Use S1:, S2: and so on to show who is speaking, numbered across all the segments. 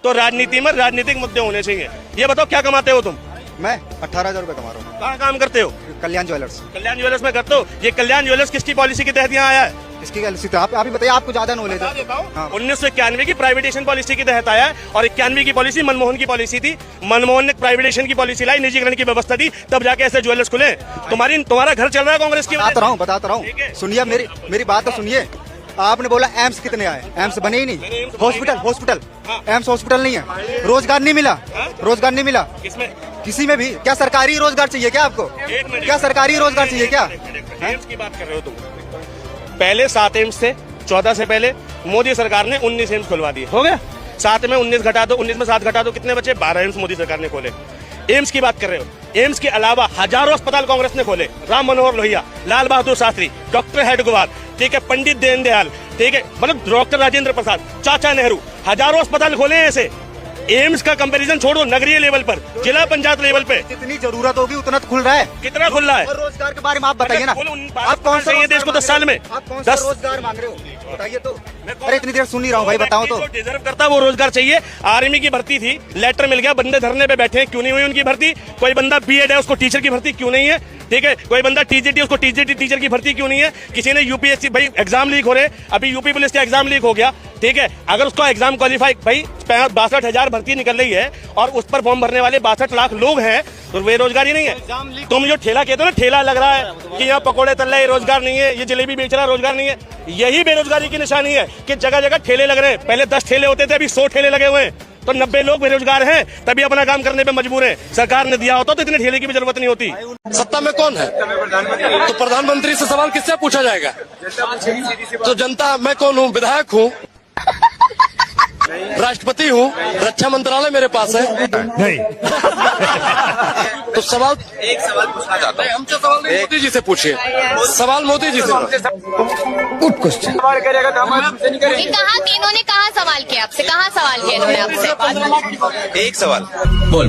S1: तो राजनीति में राजनीतिक मुद्दे होने चाहिए। ये बताओ क्या कमाते हो तुम?
S2: मैं 18,000 रुपए कमा रहा हूँ।
S1: कहाँ काम करते हो?
S2: कल्याण ज्वेलर्स।
S1: कल्याण ज्वेलर्स में करते हो? ये कल्याण ज्वेलर्स किसकी पॉलिसी के तहत यहाँ आया है?
S2: इसकी पॉलिसी तो आप ही बताइए, आपको ज्यादा नॉलेज है।
S1: 1991 की प्राइवेटेशन पॉलिसी के तहत आया है और 91 की पॉलिसी मनमोहन की पॉलिसी थी। मनमोहन ने प्राइवेटेशन की पॉलिसी लाई, निजीकरण की व्यवस्था दी, तब जाके ऐसे ज्वेलर्स खुले। तुम्हारा घर चल रहा है कांग्रेस की?
S2: बताता रहा हूँ, सुनिए मेरी बात तो सुनिए। आपने बोला एम्स कितने आए? एम्स बने ही नहीं। हॉस्पिटल एम्स हॉस्पिटल नहीं है। रोजगार नहीं मिला।
S1: किसमें?
S2: किसी में भी। क्या सरकारी रोजगार चाहिए क्या आपको? क्या सरकारी रोजगार चाहिए क्या?
S1: एम्स की बात कर रहे हो तुम? पहले 7 एम्स थे, 14 से पहले मोदी सरकार ने 19 एम्स खुलवा दिए। हो गया 7 में 19 घटा दो, 19 में 7 घटा दो, कितने बचे? 12 एम्स मोदी सरकार ने खोले। एम्स की बात कर रहे हो? एम्स के अलावा हजारों अस्पताल कांग्रेस ने खोले। राम मनोहर लोहिया, लाल बहादुर शास्त्री, डॉक्टर हेडगेवार, ठीक है, पंडित दीनदयाल, ठीक है, मतलब डॉक्टर राजेंद्र प्रसाद, चाचा नेहरू, हजारों अस्पताल खोले हैं ऐसे। एम्स का कंपैरिजन छोड़ो, नगरीय लेवल पर, जिला पंचायत लेवल पे
S2: जितनी जरूरत होगी उतना तो खुल रहा है।
S1: कितना खुल रहा है?
S2: और रोजगार के बारे में आप बताइए ना।
S1: आप कौन सा ये देश को 10 साल में
S2: आप कौन सा रोजगार मांग रहे हो बताइए तो। अरे इतनी देर सुन नहीं रहा हूँ भाई, बताओ तो।
S1: डिजर्व करता वो रोजगार चाहिए। आर्मी की भर्ती थी, लेटर मिल गया, बंदे धरने पे बैठे हैं, क्यों नहीं हुई उनकी भर्ती? कोई बंदा बीएड है, उसको टीचर की भर्ती क्यों नहीं है? ठीक है, कोई बंदा टीजीटी, उसको टीजीटी टीचर की भर्ती क्यों नहीं है? किसी ने यूपीएससी, भाई एग्जाम लीक हो रहे, अभी यूपी पुलिस का एग्जाम लीक हो गया, ठीक है, अगर उसका एग्जाम क्वालिफाई, भाई 62,000 भर्ती निकल रही है और उस पर फॉर्म भरने वाले 62 लाख लोग हैं, तो बेरोजगारी नहीं है? तुम जो ठेला कहते हो ना, ठेला लग रहा है कि यहाँ पकोड़े तल रहे हैं, रोजगार नहीं है, ये जलेबी बेच रहा है, रोजगार नहीं है, यही बेरोजगारी की निशानी है कि जगह जगह ठेले लग रहे हैं। पहले 10 ठेले होते थे, अभी 100 ठेले लगे हुए हैं, तो 90 लोग बेरोजगार हैं, तभी अपना काम करने पे मजबूर हैं। सरकार ने दिया होता तो इतने ठेले की भी जरूरत नहीं होती।
S3: सत्ता में कौन है? तो प्रधानमंत्री से सवाल किससे पूछा जाएगा? तो जनता, मैं कौन हूँ? विधायक हूँ, राष्ट्रपति हूँ, रक्षा मंत्रालय मेरे पास है।
S4: नहीं
S3: तो सवाल, एक सवाल पूछना चाहता हूँ। हमसे सवाल नहीं, मोदी जी से पूछिए सवाल, मोदी जी से।
S4: Good question.
S5: कहाँ इन्होंने कहाँ सवाल किया आपसे? कहाँ सवाल किया इन्होंने आपसे?
S6: एक सवाल
S4: बोल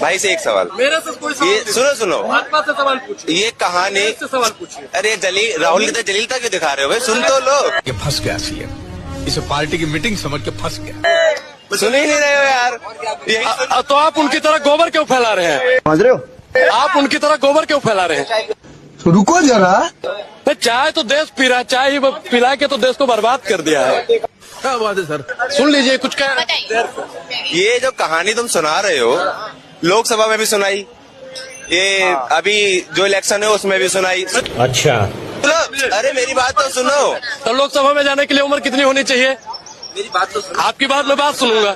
S6: भाई से, एक सवाल
S3: मेरे से कोई सवाल
S6: ये सुनो
S3: भाजपा से सवाल पूछिए।
S6: ये कहानी
S3: से सवाल पूछिए।
S6: अरे राहुल की जलीलता क्यों दिखा रहे हो भाई? सुन तो लो।
S4: ये फंस गया सीएम, इसे पार्टी की मीटिंग समझ के फंस गया।
S6: सुन ही नहीं रहे हो यार।
S3: तो आप उनकी तरह गोबर क्यों फैला रहे हैं?
S2: समझ रहे हो?
S3: आप उनकी तरह गोबर क्यों फैला रहे हैं?
S4: रुको जरा,
S3: चाय तो देश पी रहा, चाय ही पिला के तो देश को बर्बाद कर दिया है।
S4: क्या बात है सर?
S3: सुन लीजिए, कुछ कह रहे हैं।
S5: बताइए।
S6: ये जो कहानी तुम सुना रहे हो, लोकसभा में भी सुनाई, ये अभी जो इलेक्शन है उसमें भी सुनाई।
S4: अच्छा,
S6: अरे मेरी बात तो सुनो।
S3: तो लोकसभा में जाने के लिए उम्र कितनी होनी चाहिए?
S6: मेरी बात तो सुनो।
S3: आपकी बात मैं बात सुनूंगा।